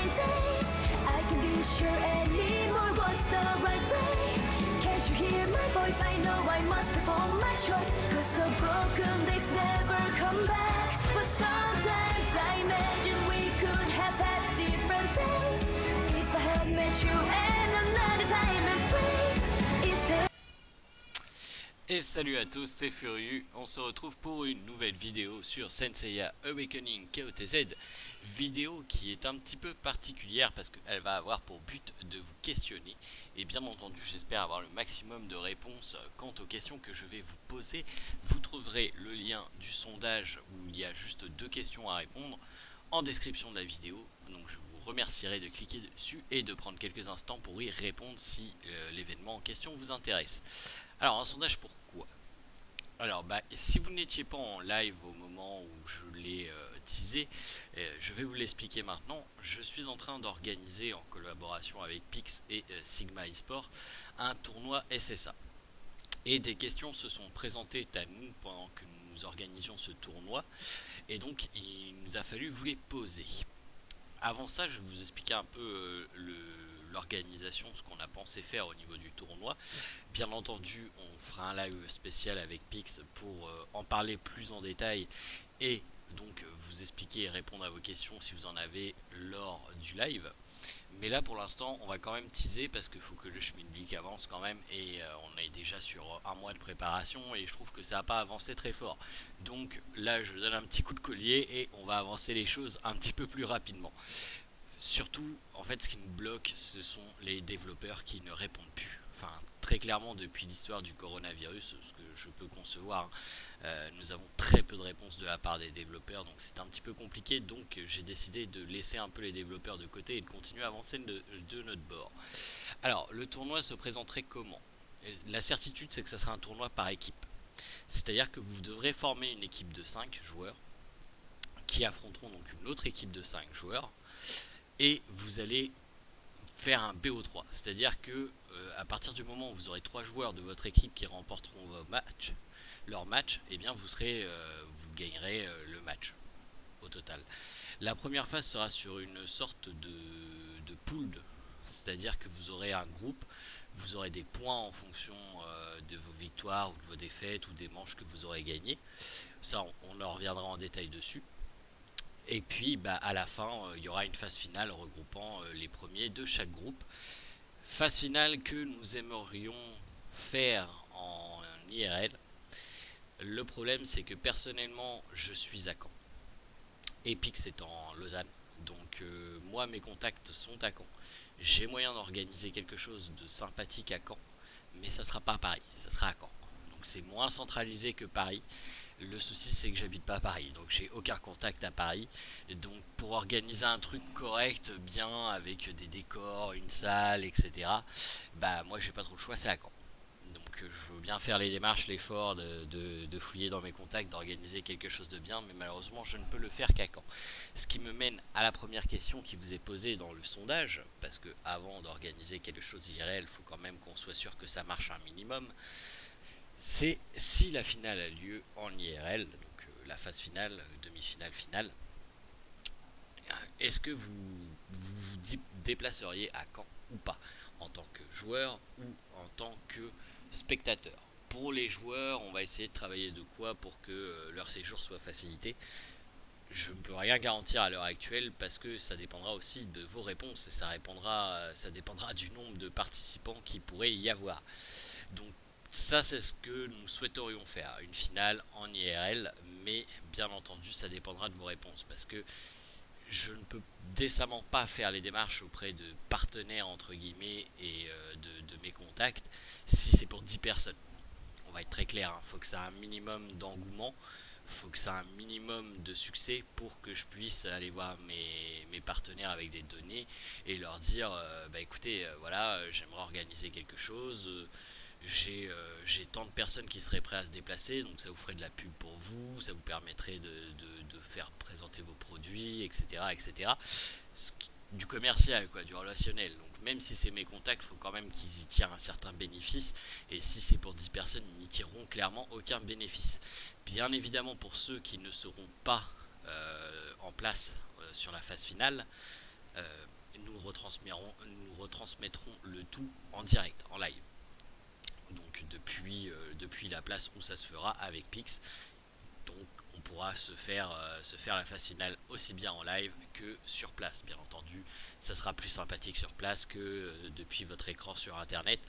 different days. I can be sure anymore what's the right way. Can't you hear my voice? I know I must perform my choice. Cause the broken days never come back. But sometimes I imagine we could have had different days. If I had met you at another time and place. Is there... Et salut à tous, c'est Furieux, on se retrouve pour une nouvelle vidéo sur Senseiya Awakening KOTZ. Vidéo qui est un petit peu particulière parce qu'elle va avoir pour but de vous questionner. Et bien entendu, j'espère avoir le maximum de réponses quant aux questions que je vais vous poser. Vous trouverez le lien du sondage où il y a juste 2 questions à répondre en description de la vidéo. Donc je vous remercierai de cliquer dessus et de prendre quelques instants pour y répondre si l'événement en question vous intéresse. Alors, un sondage pourquoi? Alors, si vous n'étiez pas en live au moment où je l'ai teasé, je vais vous l'expliquer maintenant. Je suis en train d'organiser, en collaboration avec Pix et Sigma eSport, un tournoi SSA. Et des questions se sont présentées à nous pendant que nous organisions ce tournoi. Et donc, il nous a fallu vous les poser. Avant ça, je vais vous expliquer un peu l'organisation, ce qu'on a pensé faire au niveau du tournoi. Bien entendu, on fera un live spécial avec Pix pour en parler plus en détail et donc vous expliquer et répondre à vos questions si vous en avez lors du live. Mais là pour l'instant on va quand même teaser parce qu'il faut que le schmilblick avance quand même et on est déjà sur un mois de préparation et je trouve que ça n'a pas avancé très fort. Donc là je donne un petit coup de collier et on va avancer les choses un petit peu plus rapidement. Surtout, en fait, ce qui nous bloque, ce sont les développeurs qui ne répondent plus. Enfin, très clairement, depuis l'histoire du coronavirus, ce que je peux concevoir, nous avons très peu de réponses de la part des développeurs, donc c'est un petit peu compliqué. Donc, j'ai décidé de laisser un peu les développeurs de côté et de continuer à avancer de notre bord. Alors, le tournoi se présenterait comment? La certitude, c'est que ça sera un tournoi par équipe. C'est-à-dire que vous devrez former une équipe de 5 joueurs qui affronteront donc une autre équipe de 5 joueurs. Et vous allez faire un BO3, c'est-à-dire que à partir du moment où vous aurez 3 joueurs de votre équipe qui remporteront leur match, et bien vous gagnerez le match au total. La première phase sera sur une sorte de pool, c'est-à-dire que vous aurez un groupe, vous aurez des points en fonction de vos victoires ou de vos défaites ou des manches que vous aurez gagnées. Ça, on en reviendra en détail dessus. Et puis à la fin, il y aura une phase finale regroupant les premiers de chaque groupe. Phase finale que nous aimerions faire en IRL. Le problème c'est que personnellement je suis à Caen. Epix est en Lausanne. Donc moi mes contacts sont à Caen. J'ai moyen d'organiser quelque chose de sympathique à Caen. Mais ça sera pas à Paris, ça sera à Caen. Donc c'est moins centralisé que Paris. Le souci c'est que j'habite pas à Paris, donc j'ai aucun contact à Paris. Et donc pour organiser un truc correct, bien, avec des décors, une salle, etc. Moi j'ai pas trop le choix, c'est à Caen. Donc je veux bien faire les démarches, l'effort de fouiller dans mes contacts, d'organiser quelque chose de bien, mais malheureusement je ne peux le faire qu'à Caen. Ce qui me mène à la première question qui vous est posée dans le sondage, parce que avant d'organiser quelque chose d'IRL, il faut quand même qu'on soit sûr que ça marche un minimum. C'est si la finale a lieu en IRL, donc la phase finale, demi-finale, finale, est-ce que vous déplaceriez à Caen ou pas, en tant que joueur ou en tant que spectateur? Pour les joueurs, on va essayer de travailler de quoi pour que leur séjour soit facilité. Je ne peux rien garantir à l'heure actuelle parce que ça dépendra aussi de vos réponses et ça dépendra du nombre de participants qui pourrait y avoir. Donc ça c'est ce que nous souhaiterions faire, une finale en IRL, mais bien entendu ça dépendra de vos réponses parce que je ne peux décemment pas faire les démarches auprès de partenaires entre guillemets et de mes contacts si c'est pour 10 personnes. On va être très clair, il faut que ça ait un minimum d'engouement, il faut que ça ait un minimum de succès pour que je puisse aller voir mes partenaires avec des données et leur dire écoutez voilà j'aimerais organiser quelque chose, j'ai tant de personnes qui seraient prêtes à se déplacer, donc ça vous ferait de la pub pour vous, ça vous permettrait de faire présenter vos produits, etc. etc. Du commercial, quoi, du relationnel. Donc même si c'est mes contacts, il faut quand même qu'ils y tirent un certain bénéfice, et si c'est pour 10 personnes, ils n'y tireront clairement aucun bénéfice. Bien évidemment, pour ceux qui ne seront pas en place sur la phase finale, nous retransmettrons le tout en direct, en live. Donc depuis la place où ça se fera avec Pix. Donc on pourra se faire la phase finale aussi bien en live que sur place. Bien entendu, ça sera plus sympathique sur place que depuis votre écran sur internet.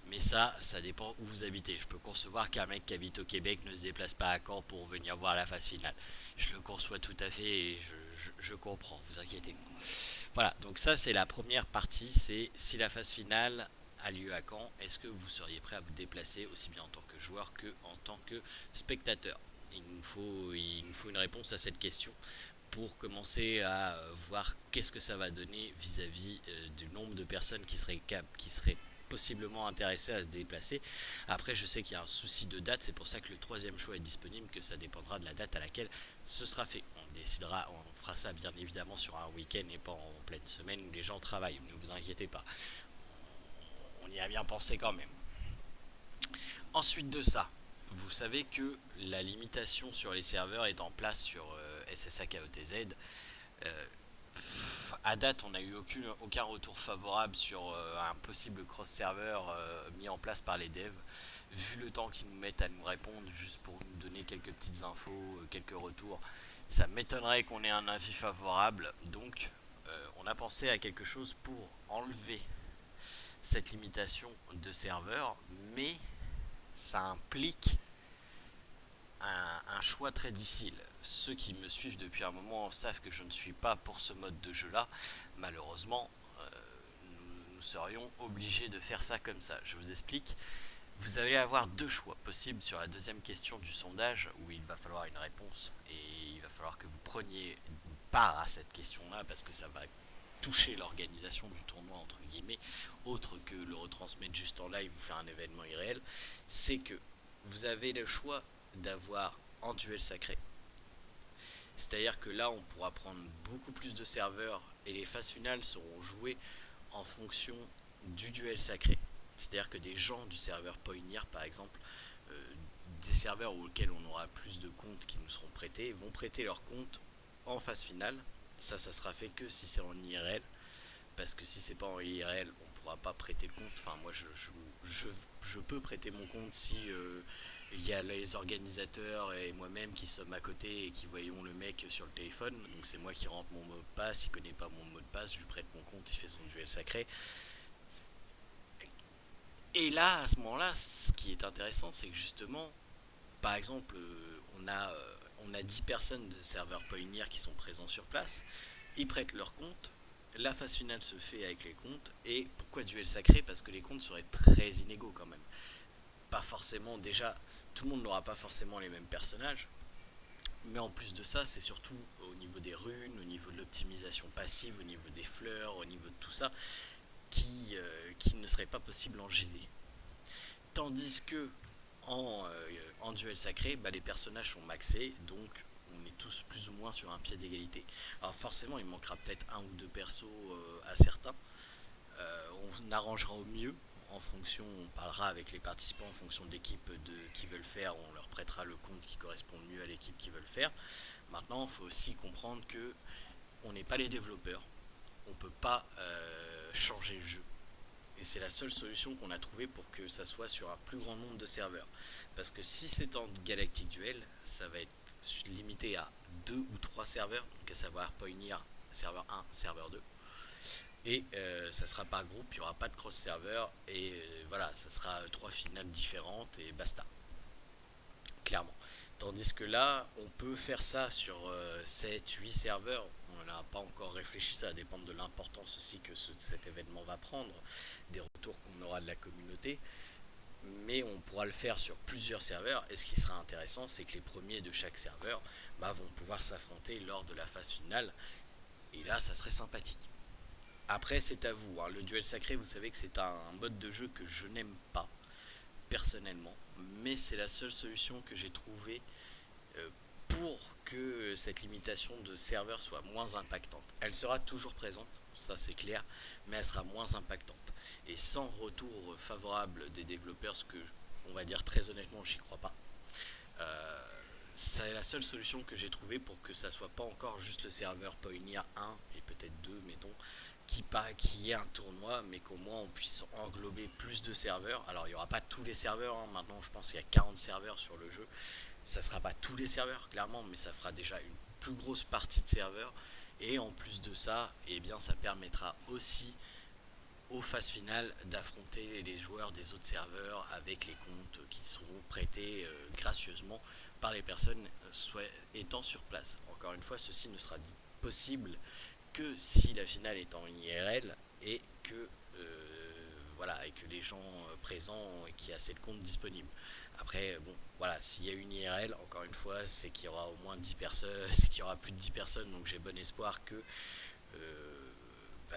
Mais ça dépend où vous habitez. Je peux concevoir qu'un mec qui habite au Québec ne se déplace pas à Caen pour venir voir la phase finale. Je le conçois tout à fait et je comprends, vous inquiétez pas. Voilà, donc ça c'est la première partie, c'est si la phase finale a lieu à Caen, est-ce que vous seriez prêt à vous déplacer aussi bien en tant que joueur que en tant que spectateur? Il nous faut une réponse à cette question pour commencer à voir qu'est-ce que ça va donner vis-à-vis du nombre de personnes qui seraient possiblement intéressées à se déplacer. Après, je sais qu'il y a un souci de date, c'est pour ça que le troisième choix est disponible, que ça dépendra de la date à laquelle ce sera fait. On fera ça bien évidemment sur un week-end et pas en pleine semaine où les gens travaillent, ne vous inquiétez pas. On y a bien pensé quand même. Ensuite de ça, vous savez que la limitation sur les serveurs est en place sur SSA KOTZ. Euh, à date, on n'a eu aucun retour favorable sur un possible cross-server mis en place par les devs. Vu le temps qu'ils nous mettent à nous répondre, juste pour nous donner quelques petites infos, quelques retours, ça m'étonnerait qu'on ait un avis favorable. Donc, on a pensé à quelque chose pour enlever cette limitation de serveurs, mais ça implique un choix très difficile. Ceux qui me suivent depuis un moment savent que je ne suis pas pour ce mode de jeu là. Malheureusement, nous serions obligés de faire ça comme ça. Je vous explique. Vous allez avoir deux choix possibles sur la deuxième question du sondage où il va falloir une réponse et il va falloir que vous preniez part à cette question là parce que ça va toucher l'organisation du tournoi entre guillemets, autre que le retransmettre juste en live ou faire un événement irréel. C'est que vous avez le choix d'avoir en duel sacré. C'est-à-dire que là, on pourra prendre beaucoup plus de serveurs et les phases finales seront jouées en fonction du duel sacré. C'est-à-dire que des gens du serveur Pioneer, par exemple, des serveurs auxquels on aura plus de comptes qui nous seront prêtés, vont prêter leurs comptes en phase finale. Ça sera fait que si c'est en IRL. Parce que si c'est pas en IRL, on pourra pas prêter le compte. Enfin, moi, je peux prêter mon compte si il y a les organisateurs et moi-même qui sommes à côté et qui voyons le mec sur le téléphone. Donc c'est moi qui rentre mon mot de passe, il connaît pas mon mot de passe, je lui prête mon compte, il fait son duel sacré. Et là, à ce moment-là, ce qui est intéressant, c'est que justement, par exemple, on a 10 personnes de serveurs Pioneer qui sont présents sur place, ils prêtent leur compte, la phase finale se fait avec les comptes, et pourquoi duel sacré? Parce que les comptes seraient très inégaux quand même. Pas forcément, déjà, tout le monde n'aura pas forcément les mêmes personnages, mais en plus de ça, c'est surtout au niveau des runes, au niveau de l'optimisation passive, au niveau des fleurs, au niveau de tout ça, qui ne serait pas possible en GD. Tandis que en duel sacré, bah, les personnages sont maxés, donc on est tous plus ou moins sur un pied d'égalité. Alors forcément, il manquera peut-être un ou deux persos à certains. On arrangera au mieux en fonction, on parlera avec les participants en fonction de l'équipe qui veulent faire, on leur prêtera le compte qui correspond le mieux à l'équipe qui veulent faire. Maintenant, il faut aussi comprendre que on n'est pas les développeurs, on peut pas changer le jeu. Et c'est la seule solution qu'on a trouvée pour que ça soit sur un plus grand nombre de serveurs. Parce que si c'est en Galactic Duel, ça va être limité à 2 ou 3 serveurs, donc à savoir Pioneer, serveur 1, serveur 2. Et ça sera par groupe, il n'y aura pas de cross-serveur, et voilà, ça sera 3 finales différentes, et basta. Clairement. Tandis que là, on peut faire ça sur 7, 8 serveurs. On n'a pas encore réfléchi, ça va dépendre de l'importance aussi que cet événement va prendre, des retours qu'on aura de la communauté. Mais on pourra le faire sur plusieurs serveurs. Et ce qui sera intéressant, c'est que les premiers de chaque serveur vont pouvoir s'affronter lors de la phase finale. Et là, ça serait sympathique. Après, c'est à vous. Hein. Le duel sacré, vous savez que c'est un mode de jeu que je n'aime pas personnellement, mais c'est la seule solution que j'ai trouvée pour que cette limitation de serveurs soit moins impactante. Elle sera toujours présente, ça c'est clair, mais elle sera moins impactante. Et sans retour favorable des développeurs, ce que on va dire très honnêtement, j'y crois pas. c'est la seule solution que j'ai trouvée pour que ça soit pas encore juste le serveur Pioneer 1 et peut-être 2 mettons qui ait un tournoi, mais qu'au moins on puisse englober plus de serveurs. Alors il n'y aura pas tous les serveurs, hein. Maintenant je pense qu'il y a 40 serveurs sur le jeu. Ça sera pas tous les serveurs clairement, mais ça fera déjà une plus grosse partie de serveurs. Et en plus de ça, eh bien ça permettra aussi aux phases finales d'affronter les joueurs des autres serveurs avec les comptes qui seront prêtés gracieusement par les personnes étant sur place. Encore une fois, ceci ne sera possible que si la finale est en IRL et que voilà, et que les gens présents et qu'il y a assez de comptes disponibles. Après, bon, voilà, s'il y a une IRL, encore une fois, c'est qu'il y aura au moins 10 personnes, c'est qu'il y aura plus de 10 personnes, donc j'ai bon espoir que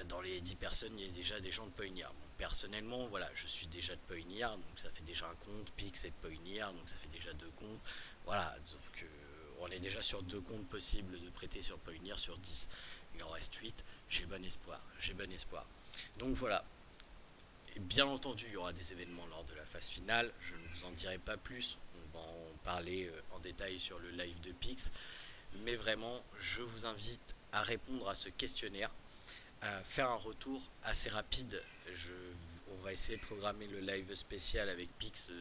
dans les 10 personnes, il y a déjà des gens de Pioneer. Bon, personnellement, voilà, je suis déjà de Pioneer, donc ça fait déjà un compte, Pix est de Pioneer, donc ça fait déjà deux comptes. Voilà, donc on est déjà sur deux comptes possibles de prêter sur Pioneer sur 10. Il en reste 8, j'ai bon espoir, j'ai bon espoir. Donc voilà, et bien entendu, il y aura des événements lors de la phase finale, je ne vous en dirai pas plus, on va en parler en détail sur le live de Pix, mais vraiment, je vous invite à répondre à ce questionnaire, à faire un retour assez rapide. Je, on va essayer de programmer le live spécial avec Pix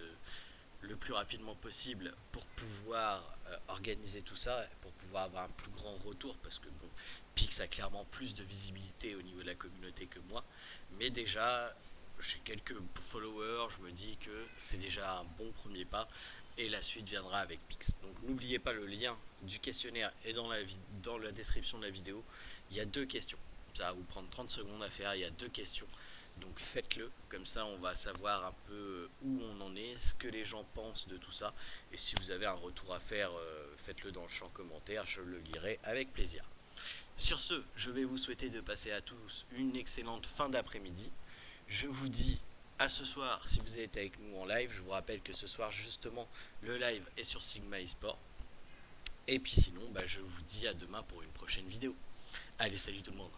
le plus rapidement possible pour pouvoir organiser tout ça, pour pouvoir avoir un plus grand retour, parce que bon, Pix a clairement plus de visibilité au niveau de la communauté que moi, mais déjà j'ai quelques followers, je me dis que c'est déjà un bon premier pas et la suite viendra avec Pix. Donc n'oubliez pas, le lien du questionnaire est dans la description de la vidéo. Il y a deux questions, ça va vous prendre 30 secondes à faire, il y a deux questions. Donc faites-le, comme ça on va savoir un peu où on en est, ce que les gens pensent de tout ça. Et si vous avez un retour à faire, faites-le dans le champ commentaire, je le lirai avec plaisir. Sur ce, je vais vous souhaiter de passer à tous une excellente fin d'après-midi. Je vous dis à ce soir si vous êtes avec nous en live. Je vous rappelle que ce soir justement le live est sur Sigma eSport. Et puis sinon, je vous dis à demain pour une prochaine vidéo. Allez, salut tout le monde.